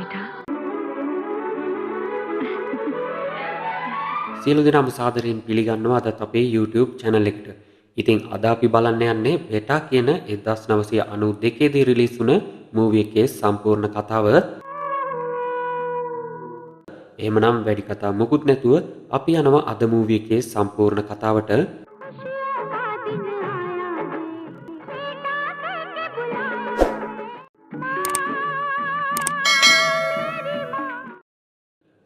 बेटा। සියලු දෙනාම සාදරයෙන් පිළිගන්නවා අදත් අපේ YouTube channel එකට. ඉතින් අද අපි බලන්න යන්නේ බෙටා කියන 1992 දී රිලීස් වුණ මූවි එකේ සම්පූර්ණ කතාව. එහෙමනම් වැඩි කතා මොකුත් නැතුව අපි යනවා අද මූවි එකේ සම්පූර්ණ කතාවට.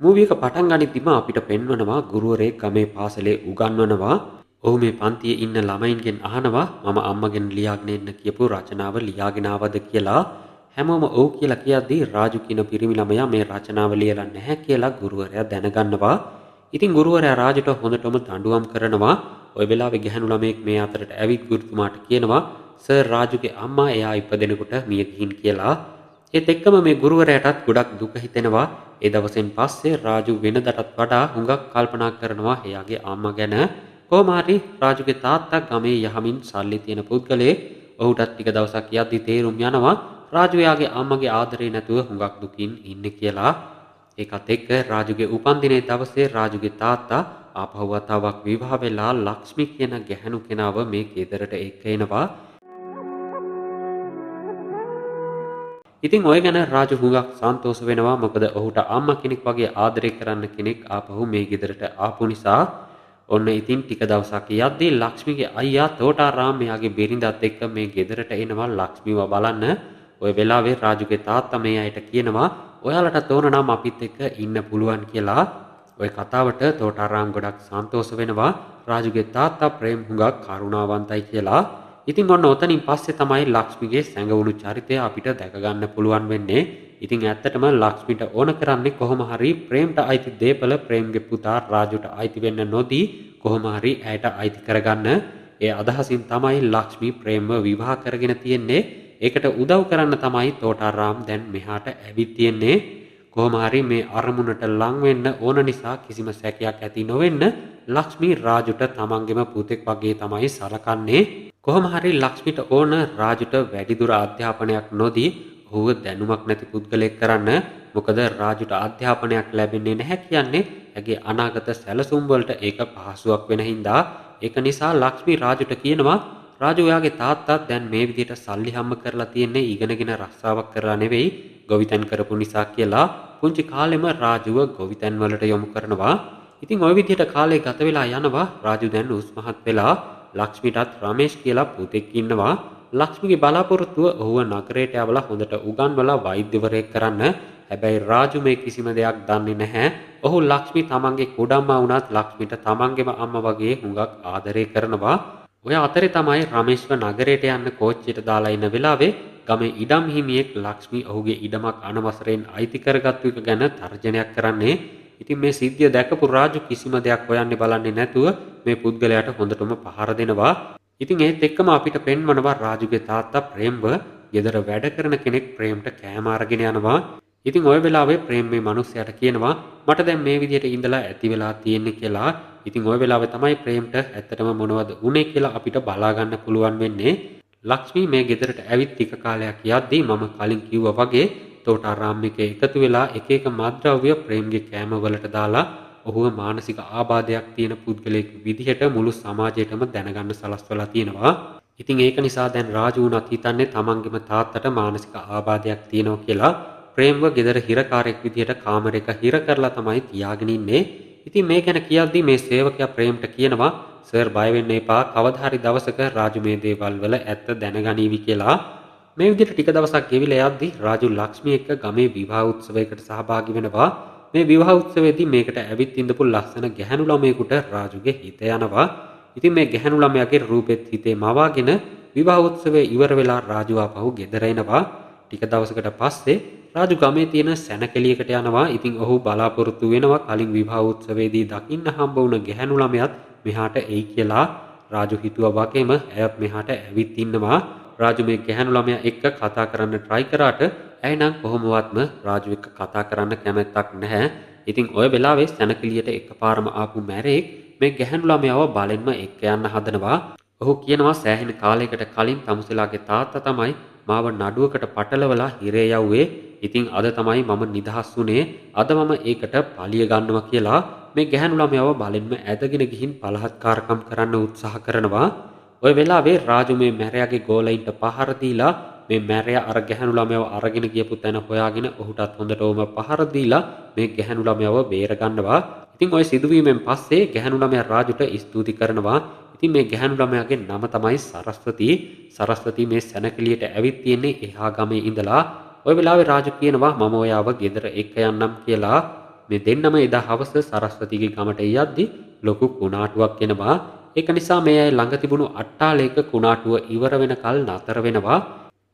මූවි එක පටන් ගනිද්දිම අපිට පෙන්වනවා ගුරුවරයෙක් ගමේ පාසලේ උගන්වනවා. ඔහු මේ පන්තියේ ඉන්න ළමයින්ගෙන් අහනවා මම අම්මගෙන් ලියාගෙන එන්න කියපු රචනාව ලියාගෙන ආවද කියලා. හැමෝම ඔව් කියලා කියද්දී රාජු කියන පිරිමි ළමයා මේ රචනාව ලියලා නැහැ කියලා ගුරුවරයා දැනගන්නවා. ඉතින් ගුරුවරයා රාජුට හොඳටම දඬුවම් කරනවා. ওই වෙලාවේ ගැහැණු ළමයෙක් මේ අතරට ඇවිත් ගුරුතුමාට කියනවා සර් රාජුගේ අම්මා එයා ඉපදෙනකොට මිය ගිහින් කියලා. ඒත් එක්කම මේ ගුරුවරයාටත් ගොඩක් දුක හිතෙනවා. ඒ දවසෙන් පස්සේ රාජු වෙනදටත් වඩා හුඟක් කල්පනා කරනවා එයාගේ අම්මා ගැන. කොහොම හරි රාජුගේ තාත්තා ගමේ යහමින් සල්ලි තියෙන පුද්ගලයෙක්. ඔහුටත් ටික දවසක් යද්දි තේරුම් යනවා රාජු එයාගේ අම්මගේ ආදරේ නැතුව හුඟක් දුකින් ඉන්නේ කියලා. ඒකත් එක්ක රාජුගේ උපන්දිනේ දවසේ රාජුගේ තාත්තා ආපහු වතාවක් විවාහ වෙලා ලක්ෂ්මි කියන ගැහැණු කෙනාව මේ ගෙදරට එක්ක එනවා. ඉතින් ඔය ගැන රාජු හුඟක් සන්තෝෂ වෙනවා. මොකද ඔහුට අම්මා කෙනෙක් වගේ ආදරය කරන්න කෙනෙක් ආපහු මේ ගෙදරට ආපු නිසා. ඔන්න ඉතින් ටික දවසක් යද්දී ලක්ෂ්මිගේ අයියා තෝටාරාම් මෙයාගේ බිරිඳත් එක්ක මේ ගෙදරට එනවා ලක්ෂ්මිව බලන්න. ඔය වෙලාවේ රාජුගේ තාත්තා මේ අයට කියනවා ඔයාලට ඕන නම් අපිත් එක්ක ඉන්න පුළුවන් කියලා. ඔය කතාවට තෝටාරාම් ගොඩක් සන්තෝෂ වෙනවා. රාජුගේ තාත්තා ප්‍රේම් හුඟක් කරුණාවන්තයි කියලා. ඉතින් ඔන්න ඔතනින් පස්සේ තමයි ලක්ෂ්මිගේ සැඟවුණු චරිතය අපිට දැක ගන්න පුළුවන් වෙන්නේ. ඉතින් ඇත්තටම ලක්ෂ්මිට ඕන කරන්නේ කොහොම හරි ප්‍රේම්ට අයිති දේපල ප්‍රේම්ගේ පුතා රාජුට අයිති වෙන්න නොදී කොහොම හරි ඇයට අයිති කරගන්න. ඒ අදහසින් තමයි ලක්ෂ්මි ප්‍රේම්ව විවාහ කරගෙන තියෙන්නේ. ඒකට උදව් කරන්න තමයි තෝටාරාම් දැන් මෙහාට ඇවිත් තියෙන්නේ. කොහොම හරි මේ අරමුණට ලං වෙන්න ඕන නිසා කිසිම සැකයක් ඇති නොවෙන්න ලක්ෂ්මි රාජුට තමන්ගේම පුතෙක් වගේ තමයි සලකන්නේ. කොහොම හරි ලක්ෂ්මිට ඕන රාජුට වැඩිදුර අධ්‍යාපනයක් නොදී ඔහුව දැනුමක් නැති පුද්ගලයෙක් කරන්න. මොකද රාජුට අධ්‍යාපනයක් ලැබෙන්නේ නැහැ කියන්නේ ඇගේ අනාගත සැලසුම් වලට ඒක පහසුවක් වෙන හින්දා. ඒක නිසා ලක්ෂ්මි රාජුට කියනවා රාජු ඔයාගේ තාත්තාත් දැන් මේ විදිහට සල්ලි හම්බ කරලා තියෙන්නේ ඉගෙනගෙන රස්සාවක් කරලා නෙවෙයි ගොවිතැන් කරපු නිසා කියලා. පුංචි කාලෙම රාජුව ගොවිතැන් වලට යොමු කරනවා. ඉතින් ওই විදිහට කාලේ ගත වෙලා යනවා. රාජු දැන් උස්මහත් වෙලා. ලක්ෂ්මිටත් රමේෂ් කියලා පුතෙක් ඉන්නවා. ලක්ෂ්මිගේ බලාපොරොත්තුව ඔහුව නගරයට යවලා හොඳට උගන්වලා වෛද්‍යවරයෙක් කරන්න. හැබැයි රාජු මේ කිසිම දෙයක් දන්නේ නැහැ. ඔහු ලක්ෂ්මි තමන්ගේ කුඩම්මා වුණත් ලක්ෂ්මිට තමන්ගේම අම්මා වගේ හුඟක් ආදරය කරනවා. ඔය අතරේ තමයි රමේෂ්ව නගරයට යන්න කෝච්චියට දාලා ඉන්න වෙලාවේ ගමේ ඉඩම් හිමියෙක් ලක්ෂ්මි ඔහුගේ ඉඩමක් අනවසරයෙන් අයිති කරගත්තු එක ගැන තර්ජනයක් කරන්නේ. ඉතින් මේ සිද්ධිය දැකපු රාජු කිසිම දෙයක් හොයන්නේ බලන්නේ නැතුව මේ පුද්ගලයාට හොඳටම පහර දෙනවා. ඉතින් ඒත් එක්කම අපිට පෙන්වනවා රාජුගේ තාත්තා ප්‍රේම්ව ගෙදර වැඩ කරන කෙනෙක් ප්‍රේම්ට කෑම අරගෙන යනවා. ඉතින් ওই වෙලාවේ ප්‍රේම් මේ මිනිහයාට කියනවා මට දැන් මේ විදිහට ඉඳලා ඇති වෙලා තියෙන්නේ කියලා. ඉතින් ওই වෙලාවේ තමයි ප්‍රේම්ට ඇත්තටම මොනවද උනේ කියලා අපිට බලා ගන්න පුළුවන් වෙන්නේ. ලක්ෂ්මි මේ ගෙදරට ඇවිත් ටික කාලයක් යද්දී මම කලින් කිව්වා වගේ තෝටාරාම් එකේ එකතු වෙලා එක එක මත්ද්‍රව්‍ය ප්‍රේම්ගේ කෑම වලට දාලා ඔහුව මානසික ආබාධයක් තියෙන පුද්ගලයෙක් විදිහට මුළු සමාජයටම දැනගන්න සලස්වලා තියෙනවා. ඉතින් ඒක නිසා දැන් රාජු උනත් හිතන්නේ තමන්ගේම තාත්තට මානසික ආබාධයක් තියෙනවා කියලා. ප්‍රේම්ව ගෙදර හිරකාරයෙක් විදිහට කාමරයක හිර කරලා තමයි තියාගෙන ඉන්නේ. ඉතින් මේ ගැන කියද්දි මේ සේවකයා ප්‍රේම්ට කියනවා සර් බය වෙන්න එපා කවදා හරි දවසක රාජු මේ දේවල් වල ඇත්ත දැනගනීවි කියලා. මේ විදිහට ටික දවසක් ගෙවිලා යද්දි රාජු ලක්ෂ්මි එක්ක ගමේ විවාහ උත්සවයකට සහභාගී වෙනවා. මේ විවාහ උත්සවයේදී මේකට ඇවිත් ඉඳපු ලස්සන ගැහැණු ළමයෙකුට රාජුගේ හිත යනවා. ඉතින් මේ ගැහැණු ළමයාගේ රූපෙත් හිතේ මවාගෙන විවාහ උත්සවය ඉවර වෙලා රාජු ආපහු ගෙදර එනවා. ටික දවසකට පස්සේ රාජු ගමේ තියෙන සැනකෙලියකට යනවා. ඉතින් ඔහු බලාපොරොත්තු වෙනවා කලින් විවාහ උත්සවයේදී දකින්න හම්බ වුණ ගැහැණු ළමයාත් මෙහාට එයි කියලා. රාජු හිතුවා වගේම ඇයත් මෙහාට ඇවිත් ඉන්නවා. රාජු මේ ගැහැණු ළමයා එක්ක කතා කරන්න try කරාට ඇය නම් කොහොමවත්ම රාජු එක්ක කතා කරන්න කැමැත්තක් නැහැ. ඉතින් ওই වෙලාවේ සැනකෙලියට එකපාරම ආපු මැරෙක් මේ ගැහැණු ළමයාව බලෙන්ම එක්ක යන්න හදනවා. ඔහු කියනවා සෑහෙන කාලයකට කලින් තමුසෙලාගේ තාත්තා තමයි මාව නඩුවකට පටලවලා හිරේ යව්වේ. ඉතින් අද තමයි මම නිදහස් වුණේ. අද මම ඒකට පලිය ගන්නවා කියලා මේ ගැහැණු ළමයව බලෙන්ම ඇදගෙන ගිහින් බලහත්කාරකම් කරන්න උත්සාහ කරනවා. ඔය වෙලාවේ රාජු මේ මැරයාගේ ගෝලයින්ට පහර දීලා මේ මැරයා අර ගැහැණු ළමයව අරගෙන ගියපු තැන හොයාගෙන ඔහුටත් හොඳටම පහර දීලා මේ ගැහැණු ළමයව බේර ගන්නවා. ඉතින් ওই සිදුවීමෙන් පස්සේ ගැහැණු ළමයා රාජුට ස්තුති කරනවා. ඉතින් මේ ගැහැණු ළමයාගේ නම තමයි සරස්වති. සරස්වති මේ සැනකෙළියට ඇවිත් තියෙන්නේ එහා ගමේ ඉඳලා. ওই වෙලාවේ රාජු කියනවා මම ඔයාව ගෙදර එක්ක යන්නම් කියලා. මේ දෙන්නම එදා හවස සරස්වතිගේ ගමට යද්දි ලොකු කුණාටුවක් එනවා. ඒක නිසා මේ අය ළඟ තිබුණු අට්ටාලයක කුණාටුව ඉවර වෙනකල් නතර වෙනවා.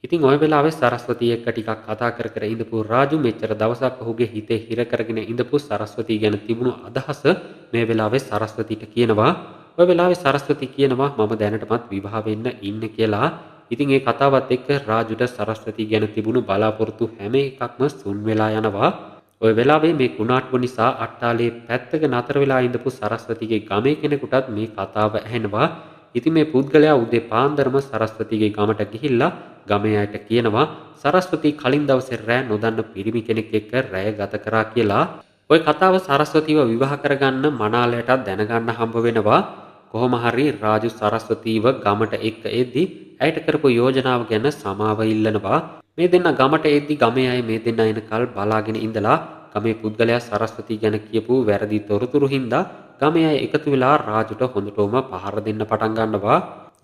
ඉතින් ওই වෙලාවේ සරස්වතිය එක්ක ටිකක් කතා කර කර ඉඳපු රාජු මෙච්චර දවසක් ඔහුගේ හිතේ හිර කරගෙන ඉඳපු සරස්වතිය ගැන තිබුණු අදහස මේ වෙලාවේ සරස්වතිට කියනවා. ඔය වෙලාවේ සරස්වති කියනවා මම දැනටමත් විවාහ වෙන්න ඉන්නේ කියලා. ඉතින් ඒ කතාවත් එක්ක රාජුට සරස්වති ගැන තිබුණු බලාපොරොත්තු හැම එකක්ම සුන් වෙලා යනවා. ඔය වෙලාවේ මේ කුණාටුව නිසා අට්ටාලේ පැත්තක නතර වෙලා ඉඳපු සරස්වතිගේ ගමේ කෙනෙකුටත් මේ කතාව ඇහෙනවා. ඉතින් මේ පුද්ගලයා උදේ පාන්දරම සරස්වතිගේ ගමට ගිහිල්ලා ගමේ අයට කියනවා සරස්වති කලින් දවසේ රෑ නොදන්න පිරිමි කෙනෙක් එක්ක රැය ගත කරා කියලා. ওই කතාව සරස්වතිව විවාහ කරගන්න මනාලයටත් දැනගන්න හම්බ වෙනවා. කොහොම හරි රාජු සරස්වතිව ගමට එක්ක එද්දි ඇයට කරපු යෝජනාව ගැන සමාව ඉල්ලනවා. මේ දෙන්න ගමට එද්දි ගමේ අය මේ දෙන්න එනකල් බලාගෙන ඉඳලා ගමේ පුද්ගලයා සරස්වති ගැන කියපු වැරදි තොරතුරු හින්දා ගමේ අය එකතු වෙලා රාජුට හොඳටම පහර දෙන්න පටන් ගන්නවා.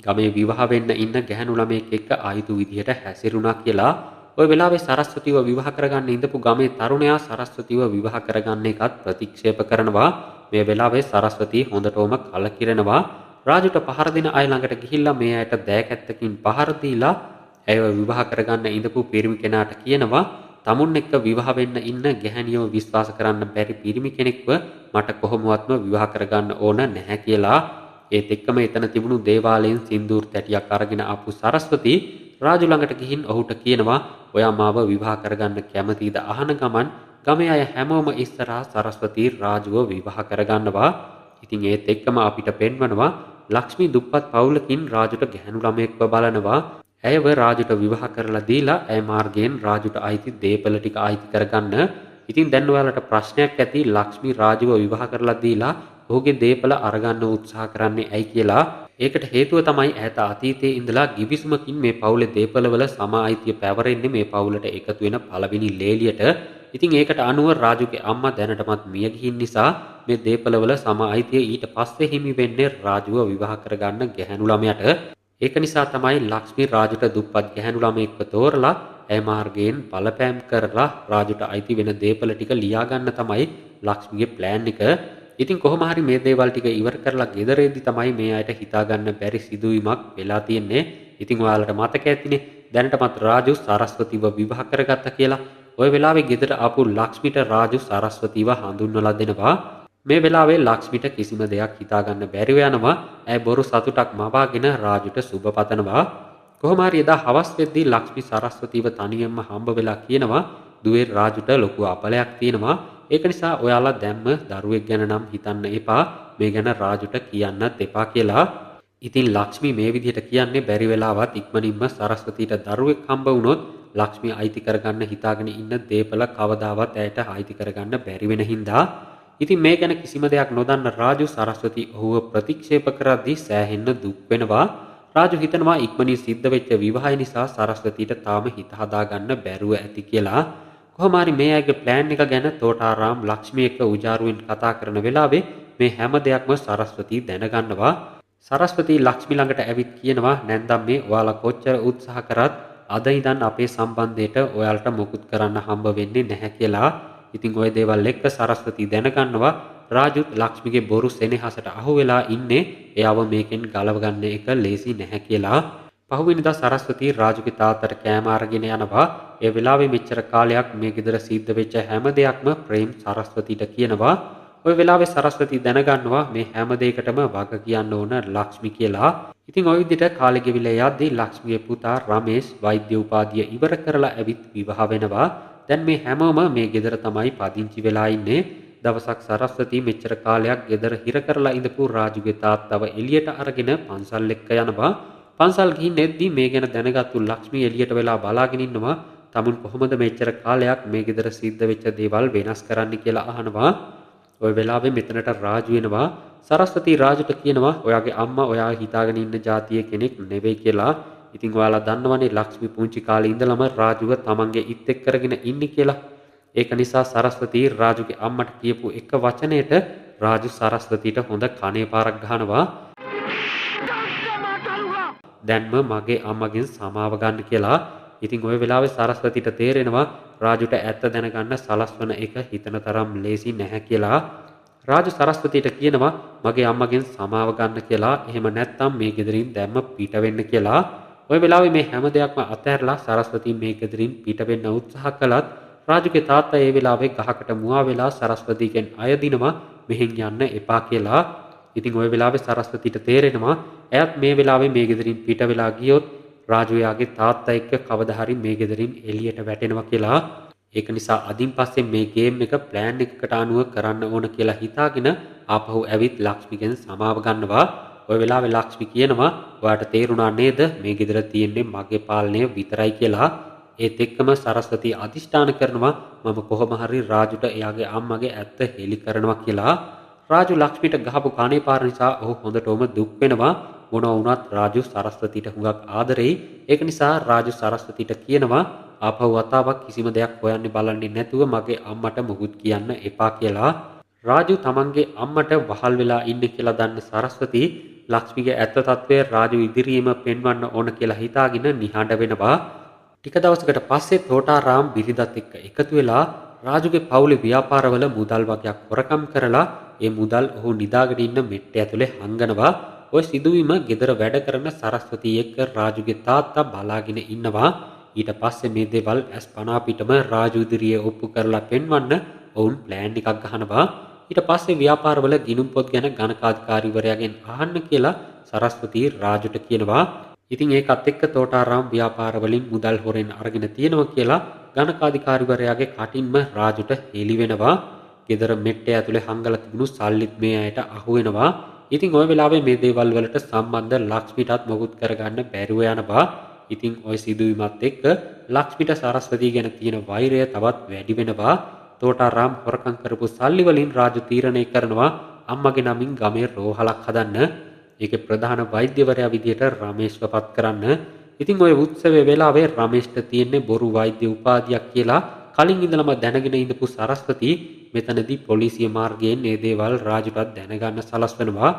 ගමේ විවාහ වෙන්න ඉන්න ගැහැණු ළමයෙක් එක්ක ආයිතු විදිහට හැසිරුණා කියලා. ওই වෙලාවේ සරස්වතිව විවාහ කරගන්න ඉඳපු ගමේ තරුණයා සරස්වතිව විවාහ කරගන්න එකත් ප්‍රතික්ෂේප කරනවා. මේ වෙලාවේ සරස්වති හොඳටම කලකිරෙනවා. රාජුට පහර දෙන අය ළඟට ගිහිල්ලා මේ අයට දෑකැත්තකින් පහර දීලා ඇයව විවාහ කරගන්න ඉඳපු පිරිමි කෙනාට කියනවා තමුන් එක්ක විවාහ වෙන්න ඉන්න ගැහැණියව විශ්වාස කරන්න බැරි පිරිමි කෙනෙක්ව මට කොහොමවත්ම විවාහ කරගන්න ඕන නැහැ කියලා. ඒත් එක්කම එතන තිබුණු දේවාලයෙන් සින්දූර් තැටියක් අරගෙන ආපු සරස්වති රාජු ළඟට ගිහින් ඔහුට කියනවා ඔයා මාව විවාහ කරගන්න කැමතිද අහන ගමන් ගමේ අය හැමෝම ඉස්සරහා සරස්වති රාජුව විවාහ කරගන්නවා. ඉතින් ඒත් එක්කම අපිට පෙන්වනවා ලක්ෂ්මී දුප්පත් පවුලකින් රාජුට ගැහැණු ළමයෙක්ව බලනවා. ඇයව රාජුට විවාහ කරලා දීලා ඇය මාර්ගයෙන් රාජුට අයිති දේපල ටික අයිති කරගන්න. ඉතින් දැන් ඔයාලට ප්‍රශ්නයක් ඇති ලක්ෂ්මී රාජුව විවාහ කරලා දීලා ඔහුගේ දේපල අරගන්න උත්සාහ කරන්නේ ඇයි කියලා. ඒකට හේතුව තමයි ඈත අතීතයේ ඉඳලා ගිවිසුමකින් මේ පවුලේ දේපලවල සම අයිතිය පැවරෙන්නේ මේ පවුලට එකතු වෙන පළවෙනි ලේලියට. ඉතින් ඒකට අනුව රාජුගේ අම්මා දැනටමත් මිය ගිහින් නිසා මේ දේපලවල සම අයිතිය ඊට පස්සේ හිමි වෙන්නේ රාජුව විවාහ කරගන්න ගැහැණු ළමයට. ඒක නිසා තමයි ලක්ෂ්මී රාජුට දුප්පත් ගැහැණු ළමයෙක්ව තෝරලා ඇය මාර්ගයෙන් බලපෑම් කරලා රාජුට අයිති වෙන දේපල ටික ලියාගන්න තමයි ලක්ෂ්මීගේ ප්ලෑන් එක. ඉතින් කොහොම හරි මේ දේවල් ටික ඉවර කරලා ගෙදරේදී තමයි මේ අයට හිතාගන්න බැරි සිදුවීමක් වෙලා තියෙන්නේ. ඉතින් ඔයාලට මතක ඇතිනේ දැනටමත් රාජු සරස්වතිව විවාහ කරගත්තා කියලා. ওই වෙලාවේ ගෙදර ආපු ලක්ෂ්මිට රාජු සරස්වතිව හඳුන්වලා දෙනවා. මේ වෙලාවේ ලක්ෂ්මිට කිසිම දෙයක් හිතාගන්න බැරිව යනවා. ඇය බොරු සතුටක් මවාගෙන රාජුට සුබ පතනවා. කොහොම හරි එදා හවස් වෙද්දී ලක්ෂ්මි සරස්වතිව තනියම හම්බ වෙලා කියනවා දුවේ රාජුට ලොකු අපලයක් තියෙනවා. ඒක නිසා ඔයාලා දැම්ම දරුවෙක් ගැන නම් හිතන්න එපා. මේ ගැන රාජුට කියන්නත් එපා කියලා. ඉතින් ලක්ෂ්මි මේ විදිහට කියන්නේ බැරි වෙලාවත් ඉක්මනින්ම සරස්වතිට දරුවෙක් හම්බ වුණොත් ලක්ෂ්මි අයිති කරගන්න හිතාගෙන ඉන්න දේපල කවදාවත් ඇයට අයිති කරගන්න බැරි වෙන හින්දා. ඉතින් මේ ගැන කිසිම දෙයක් නොදන්න රාජු සරස්වති ඔහුව ප්‍රතික්ෂේප කරද්දී සෑහෙන්න දුක් වෙනවා. රාජු හිතනවා ඉක්මනින් සිද්ධ වෙච්ච විවාහය නිසා සරස්වතිට තාම හිත හදාගන්න බැරුව ඇති කියලා. කොහොම හරි මේ අයගේ ප්ලෑන් එක ගැන තෝටාරාම් ලක්ෂ්මී එක්ක උජාරුවෙන් කතා කරන වෙලාවේ මේ හැම දෙයක්ම සරස්වති දැනගන්නවා. සරස්වති ලක්ෂ්මී ළඟට ඇවිත් කියනවා නැන්දම් මේ ඔයාලා කොච්චර උත්සාහ කරත් අද ඉඳන් අපේ සම්බන්ධයට ඔයාලට මොකුත් කරන්න හම්බ වෙන්නේ නැහැ කියලා. ඉතින් ওই දේවල් එක්ක සරස්වති දැනගන්නවා රාජුත් ලක්ෂ්මීගේ බොරු සෙනෙහසට අහු වෙලා ඉන්නේ එයාව මේකෙන් ගලව ගන්න එක ලේසි නැහැ කියලා. පහුවෙනිදා සරස්වති රාජුගේ තාත්තට කෑම අරගෙන යනවා. ඒ වෙලාවේ මෙච්චර කාලයක් මේ ගෙදර සිද්ධ වෙච්ච හැම දෙයක්ම ප්‍රේම් සරස්වතිට කියනවා. ওই වෙලාවේ සරස්වති දැනගන්නවා මේ හැම දෙයකටම වග කියන්න ඕන ලක්ෂ්මී කියලා. ඉතින් ওই විදිහට කාලෙ ගෙවිලා යද්දී ලක්ෂ්මීගේ පුතා රමේෂ් වෛද්‍ය උපාධිය ඉවර කරලා ඇවිත් විවාහ වෙනවා. දැන් මේ හැමෝම මේ ගෙදර තමයි පදිංචි වෙලා ඉන්නේ. දවසක් සරස්වති මෙච්චර කාලයක් ගෙදර හිර කරලා ඉඳපු රාජුගේ තාත්තව එළියට අරගෙන පන්සල් එක්ක යනවා. පන්සල් ගිහින් එද්දී මේ ගැන දැනගත්තු ලක්ෂ්මී එළියට වෙලා බලාගෙන ඉන්නවා තමුන් කොහොමද මෙච්චර කාලයක් මේ ගෙදර සිද්ධ වෙච්ච දේවල් වෙනස් කරන්න කියලා අහනවා. ඔය වෙලාවේ මෙතනට රාජු එනවා. සරස්වති රාජුට කියනවා ඔයාගේ අම්මා ඔයා හිතාගෙන ඉන්න ජාතිය කෙනෙක් නෙවෙයි කියලා. ඉතින් ඔයාලා දන්නවනේ ලක්ෂ්මි පුංචි කාලේ ඉඳලම රාජුව තමන්ගේ ඉත් එක් කරගෙන ඉන්නේ කියලා. ඒක නිසා සරස්වති රාජුගේ අම්මට කියපු එක වචනයට රාජු සරස්වතිට හොඳ කනේ පාරක් ගහනවා. දැන්ම මගේ අම්මගෙන් සමාව ගන්න කියලා. ඉතින් ওই වෙලාවේ සරස්වතිට තේරෙනවා රාජුට ඇත්ත දැනගන්න සලස්වන එක හිතන තරම් ලේසි නැහැ කියලා. රාජු සරස්වතිට කියනවා මගේ අම්මගෙන් සමාව ගන්න කියලා. එහෙම නැත්නම් මේ ගෙදරින් දැම්ම පිට වෙන්න කියලා. ওই වෙලාවේ මේ හැම දෙයක්ම අතහැරලා සරස්වති මේ ගෙදරින් පිට වෙන්න උත්සාහ කළත් රාජුගේ තාත්තා ඒ වෙලාවේ ගහකට මුවා වෙලා සරස්වතිගෙන් අයදිනවා මෙහෙන් යන්න එපා කියලා. ඉතින් ওই වෙලාවේ සරස්වතිට තේරෙනවා එයත් මේ වෙලාවේ මේ ගෙදරින් පිට වෙලා ගියොත් රාජු එයාගේ තාත්තා එක්ක කවදා හරි මේ ගෙදරින් එළියට වැටෙනවා කියලා. ඒක නිසා අදින් පස්සේ මේ ගේම් එක ප්ලෑන් එකකට අනුව කරන්න ඕන කියලා හිතාගෙන ආපහු ඇවිත් ලක්ෂ්මිගෙන් සමාව ගන්නවා. ওই වෙලාවේ ලක්ෂ්මි කියනවා ඔයාට තේරුණා නේද මේ ගෙදර තියෙන්නේ මගේ පාලනය විතරයි කියලා. ඒත් එක්කම සරස්වති අදිෂ්ඨාන කරනවා මම කොහොම හරි රාජුට එයාගේ අම්මගේ ඇත්ත හෙළි කරනවා කියලා. රාජු ලක්ෂ්මිට ගහපු කණේ පාර නිසා ඔහු හොඳටම දුක් වෙනවා. මොනවා වුණත් රාජු සරස්වතිට හුඟක් ආදරෙයි. ඒක නිසා රාජු සරස්වතිට කියනවා ආපහු වතාවක් කිසිම දෙයක් හොයන්න බලන්නේ නැතුව මගේ අම්මට මුකුත් කියන්න එපා කියලා. රාජු තමන්ගේ අම්මට වහල් වෙලා ඉන්නේ කියලා දන්න සරස්වති ලක්ෂ්මිගේ ඇත්ත తත්වය රාජු ඉදිරියේම පෙන්වන්න ඕන කියලා හිතාගෙන නිහඬ වෙනවා. ටික දවසකට පස්සේ තෝටාරාම් බිරිඳත් එක්ක එකතු වෙලා රාජුගේ පවුලේ ව්‍යාපාරවල මුදල් වගේක් හොරකම් කරලා ඒ මුදල් ඔහු නිදාගෙන ඉන්න මෙට්ටය ඇතුලේ හංගනවා. ඔය සිදුවීම ගෙදර වැඩ කරන සරස්වති එක්ක රාජුගේ තාත්තා බලාගෙන ඉන්නවා. ඊට පස්සේ මේ දේවල් අස්පනා පිටම රාජු ඉදිරියේ ඔප්පු කරලා පෙන්වන්න ඔවුන් ප්ලෑන් එකක් ගහනවා. ඊට පස්සේ ව්‍යාපාරවල ගිණුම් පොත් ගැන ගණකාධිකාරීවරයාගෙන් අහන්න කියලා සරස්වති රාජුට කියනවා. ඉතින් ඒකත් එක්ක තෝටාරාම් ව්‍යාපාරවලින් මුදල් හොරෙන් අරගෙන තියෙනවා කියලා ගණකාධිකාරීවරයාගේ කටින්ම රාජුට හෙළි වෙනවා. ගෙදර මෙට්ටය ඇතුලේ හංගලා තිබුණු සල්ලිත් මේ අයට අහු වෙනවා. ඉතින් ওই වෙලාවේ මේ දේවල් වලට සම්බන්ධ ලක්ෂ්මිටත් මොකුත් කරගන්න බැරුව යනවා. ඉතින් ওই සිදුවීමත් එක්ක ලක්ෂ්මිට සරස්වති ගැන තියෙන වෛරය තවත් වැඩි වෙනවා. තෝටාරාම් හොරකම් කරපු සල්ලි වලින් රාජු තීරණය කරනවා අම්මගේ නමින් ගමේ රෝහලක් හදන්න. ඒකේ ප්‍රධාන වෛද්‍යවරයා විදියට රමේෂ්ව පත් කරන්න. ඉතින් ওই උත්සවයේ වෙලාවේ රමේෂ්ට තියෙන්නේ බොරු වෛද්‍ය උපාධියක් කියලා කලින් ඉඳලම දැනගෙන ඉඳපු සරස්වති මෙතනදී පොලිසිය මාර්ගයෙන් මේ දේවල් රාජුටත් දැනගන්න සලස්වනවා.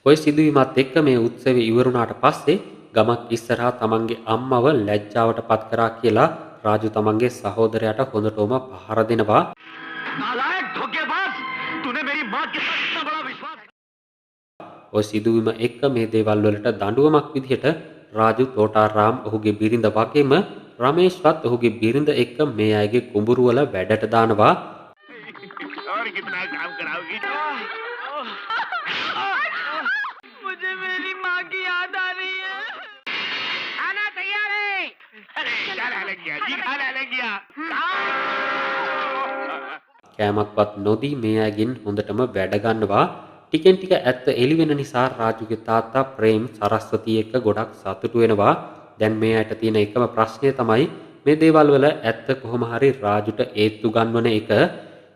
ওই සිදුවීමත් එක්ක මේ උත්සවය ඉවරුණාට පස්සේ ගමක් ඉස්සරහා තමන්ගේ අම්මව ලැජ්ජාවට පත් කරා කියලා රාජු තමන්ගේ සහෝදරයාට හොඳටම පහර දෙනවා. नालायक धोखेबाज तूने मेरी मां के साथ इतना बड़ा विश्वास ඔය සිදුවීම එක්ක මේ දේවල් වලට දඬුවමක් විදිහට රාජු තෝටාරාම් ඔහුගේ බිරිඳ වගේම රමේෂ්වත් ඔහුගේ බිරිඳ එක්ක මේ අයගේ කුඹුරු වල වැඩට දානවා. और कितना काम कराओगी? मुझे मेरी माँ की याद आ रही है. खाना तैयार है. अरे खाना लग गया जी खाना लग गया. කෑමක්වත් නොදී මේ අයගෙන් හොඳටම වැඩ ගන්නවා. ටිකෙන් ටික ඇත්ත එළි වෙන නිසා රාජුගේ තාත්තා ප්‍රේම් සරස්වති එක්ක ගොඩක් සතුටු වෙනවා. දැන් මේ අයට තියෙන එකම ප්‍රශ්නය තමයි මේ දේවල් වල ඇත්ත කොහොම හරි රාජුට ඒත්තු ගන්වන එක.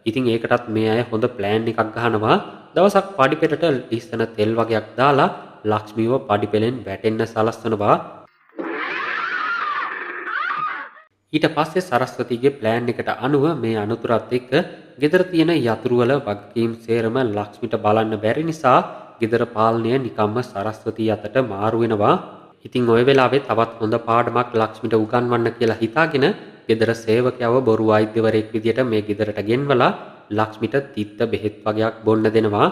ඉතින් ඒකටත් මේ අය හොඳ ප්ලෑන් එකක් ගහනවා. දවසක් පඩිපෙටට ලිස්සන තෙල් වගේක් දාලා ලක්ෂ්මීව පඩිපෙලෙන් වැටෙන්න සලස්වනවා. ඊට පස්සේ සරස්වතිගේ ප්ලෑන් එකට අනුව මේ අනුතුරත් එක්ක ගෙදර තියෙන යතුරු වල වගකීම් සේරම ලක්ෂ්මිට බලන්න බැරි නිසා ගෙදර පාලනය නිකම්ම සරස්වති අතට මාරු වෙනවා. ඉතින් ওই වෙලාවේ තවත් හොඳ පාඩමක් ලක්ෂ්මිට උගන්වන්න කියලා හිතාගෙන ගෙදර සේවකයව බොරු වෛද්‍යවරයෙක් විදියට මේ ගෙදරට ගෙන්වලා ලක්ෂ්මිට තිත්ත බෙහෙත් වගේක් බොන්න දෙනවා.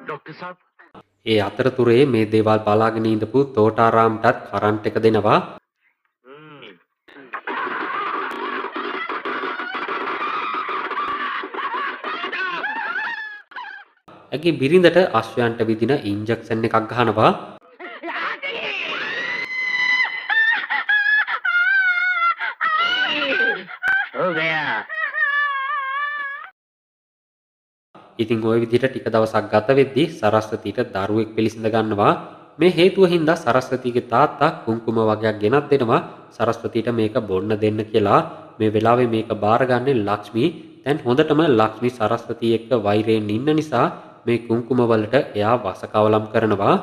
डॉक्टर साहब ඒ අතරතුරේ මේ දේවල් බලාගෙන ඉඳපු තෝටාරාම්ටත් කරන්ට් එක දෙනවා. ඇගේ බිරිඳට අශ්වයන්ට විදින ඉන්ජෙක්ෂන් එකක් ගහනවා. ඉතින් ওই විදිහට ටික දවසක් ගත වෙද්දී සරස්වතීට දරුවෙක් පිළිසිඳ ගන්නවා. මේ හේතුව හින්දා සරස්වතීගේ තාත්තා කුංකුම වගයක් ගෙනත් දෙනවා සරස්වතීට මේක බොන්න දෙන්න කියලා. මේ වෙලාවේ මේක බාරගන්නේ ලක්ෂ්මී. දැන් හොඳටම ලක්ෂ්මී සරස්වතී එක්ක වෛරයෙන් ඉන්න නිසා මේ කුංකුම වලට එයා වසකවලම් කරනවා.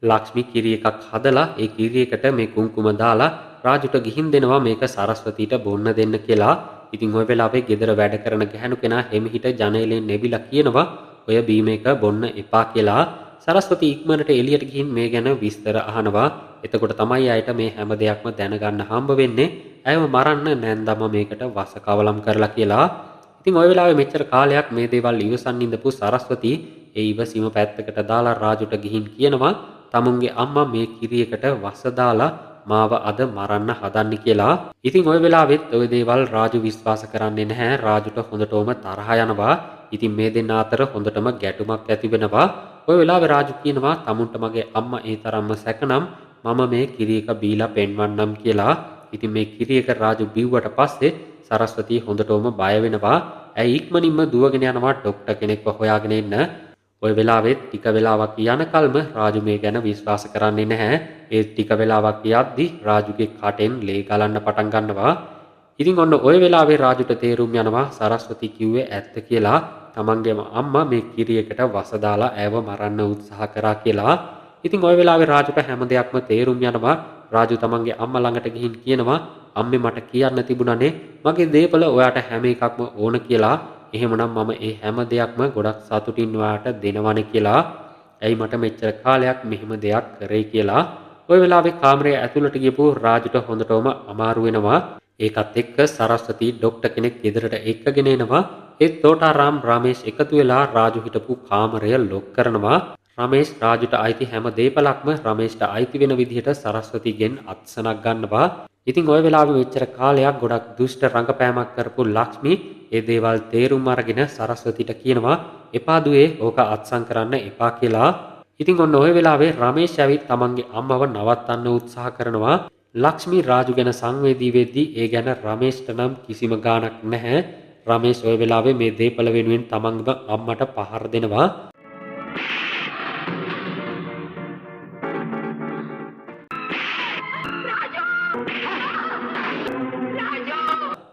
ලක්ෂ්මී කිරි එකක් හදලා ඒ කිරි එකට මේ කුංකුම දාලා රාජුට ගිහින් දෙනවා මේක සරස්වතීට බොන්න දෙන්න කියලා. ඉතින් ওই වෙලාවේ ගෙදර වැඩ කරන ගැහණු කෙනා හිමිහිට ජනේලෙන් නැවිලා කියනවා ඔය බීම එක බොන්න එපා කියලා. සරස්වතී ඉක්මනට එළියට ගිහින් මේ ගැන විස්තර අහනවා. එතකොට තමයි අයට මේ හැම දෙයක්ම දැනගන්න හම්බ වෙන්නේ ඇයව මරන්න නැන්දම මේකට වසකවලම් කරලා කියලා. ඉතින් ওই වෙලාවේ මෙච්චර කාලයක් මේ දේවල් ඉවසන් ඉඳපු සරස්වතී ඒ ඉවසීම පැත්තකට දාලා රාජුට ගිහින් කියනවා තමුන්ගේ අම්මා මේ කිරියකට වස දාලා මාව අද මරන්න හදන්නේ කියලා. ඉතින් ওই වෙලාවෙත් ওই දේවල් රාජු විශ්වාස කරන්නේ නැහැ. රාජුට හොඳටම තරහ යනවා. ඉතින් මේ දෙන්නා අතර හොඳටම ගැටුමක් ඇති වෙනවා. ওই වෙලාවේ රාජු කියනවා තමුන්ට මගේ අම්මා ඒ තරම්ම සැකනම් මම මේ කිරි එක බීලා පෙන්වන්නම් කියලා. ඉතින් මේ කිරි එක රාජු බිව්වට පස්සේ සරස්වතී හොඳටම බය වෙනවා. ඇයි ඉක්මනින්ම දුවගෙන යනවා ડોක්ටර් කෙනෙක්ව හොයාගෙන එන්න. ওই වෙලාවෙත් ටික වෙලාවක් යනකල්ම රාජු මේ ගැන විශ්වාස කරන්නේ නැහැ. ඒ ටික වෙලාවක් යද්දි රාජුගේ කටෙන් ලේ ගලන්න පටන් ගන්නවා. ඉතින් ඔන්න ওই වෙලාවේ රාජුට තේරුම් යනවා සරස්වතී කිව්වේ ඇත්ත කියලා. තමන්ගේම අම්මා මේ කිරියකට වස දාලා ඇයව මරන්න උත්සාහ කරා කියලා. ඉතින් ওই වෙලාවේ රාජුට හැම දෙයක්ම තේරුම් යනවා. රාජු තමන්ගේ අම්මා ළඟට ගිහින් කියනවා අම්මේ මට කියන්න තිබුණනේ මගේ දේපල ඔයාට හැම එකක්ම ඕන කියලා. එහෙමනම් මම ඒ හැම දෙයක්ම ගොඩක් සතුටින් ඔයාට දෙනවනේ කියලා. ඇයි මට මෙච්චර කාලයක් මෙහෙම දෙයක් කරේ කියලා. ওই වෙලාවේ කාමරයේ ඇතුළට ගියපු රාජුට හොඳටම අමාරු වෙනවා. ඒකත් එක්ක සරස්වතී ડોක්ටර් කෙනෙක් ගෙදරට එක්කගෙන එනවා. ඒ තෝටාරාම් රමේෂ් එකතු වෙලා රාජු හිටපු කාමරය ලොක් කරනවා. රමේෂ් රාජුට අයිති හැම දේපලක්ම රමේෂ්ට අයිති වෙන විදිහට සරස්වතීගෙන් අත්සනක් ගන්නවා. ඉතින් ওই වෙලාවේ මෙච්චර කාලයක් ගොඩක් දුෂ්ට රංගපෑමක් කරපු ලක්ෂ්මී ඒ දේවල් තේරුම් අරගෙන සරස්වතීට කියනවා එපා දුවේ ඕක අත්සන් කරන්න එපා කියලා. ඉතින් ඔන්න ওই වෙලාවේ රමේෂ් ඇවිත් තමන්ගේ අම්මව නවත්තන්න උත්සාහ කරනවා. ලක්ෂ්මී රාජු ගැන සංවේදී වෙද්දී ඒ ගැන රමේෂ්ට නම් කිසිම ගාණක් නැහැ. රමේෂ් ওই වෙලාවේ මේ දේපල වෙනුවෙන් තමන්ගේම අම්මට පහර දෙනවා.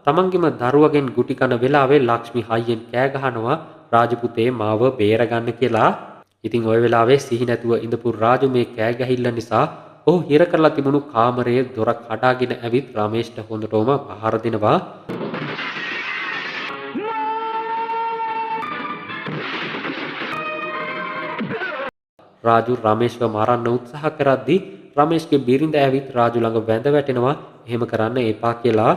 තමන්ගේම දරුවගෙන් ගුටි කන වෙලාවේ ලක්ෂ්මී හයියෙන් කෑ ගහනවා රාජු පුතේ මාව බේරගන්න කියලා. ඉතින් ওই වෙලාවේ සිහි නැතුව ඉඳපු රාජු මේ කෑ ගැහිල්ල නිසා ඔහු හිර කරලා තිබුණු කාමරයේ දොර කඩාගෙන ඇවිත් රමේෂ්ට හොඳටම පහර දෙනවා. රාජු රමේෂ්ව මරන්න උත්සාහ කරද්දී රමේෂ්ගේ බිරිඳ ඇවිත් රාජු ළඟ වැඳ වැටෙනවා එහෙම කරන්න එපා කියලා.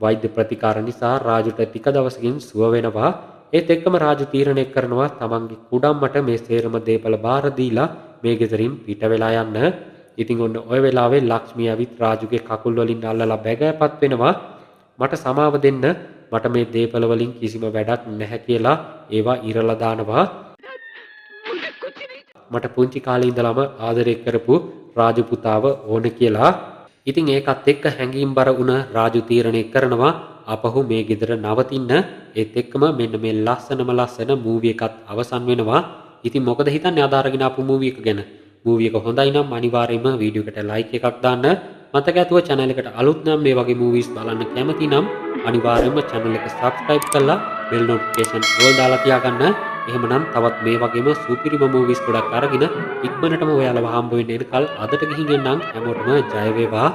වෛද්‍ය ප්‍රතිකාර නිසා රාජුට ටික දවසකින් සුව වෙනවා. ඒත් එක්කම රාජු තීරණය කරනවා තමන්ගේ කුඩම්මට මේ සේරම දේපල බාර දීලා මේ ගෙදරින් පිට වෙලා යන්න. ඉතින් ඔන්න ওই වෙලාවේ ලක්ෂ්මී ඇවිත් රාජුගේ කකුල් වලින් අල්ලලා බැගෑපත් වෙනවා. මට සමාව දෙන්න මට මේ දේපල වලින් කිසිම වැඩක් නැහැ කියලා ඒවා ඉරලා දානවා. මට පුංචි කාලේ ඉඳලම ආදරය කරපු රාජු පුතාව ඕන කියලා. ඉතින් ඒකත් එක්ක හැංගීම්බර වුණ රාජු තීරණය කරනවා අපහු මේ ගෙදර නවතින්න. ඒත් එක්කම මෙන්න මේ ලස්සන මූවි එකත් අවසන් වෙනවා. ඉතින් මොකද හිතන්නේ අද අරගෙන ආපු මූවි එක ගැන? මූවි එක හොඳයි නම් අනිවාර්යයෙන්ම වීඩියෝ එකට ලයික් එකක් දාන්න. මතක ඇතුව channel එකට අලුත් නම් මේ වගේ movies බලන්න කැමති නම් අනිවාර්යයෙන්ම channel එක subscribe කරලා bell notification all දාලා තියාගන්න. එහෙමනම් තවත් මේ වගේම සුපිරිම movies ගොඩක් අරගෙන ඉක්මනටම ඔයාලව හම්බ වෙන්න එනකල් අදට ගිහින් එන්නම්. හැමෝටම ජය වේවා.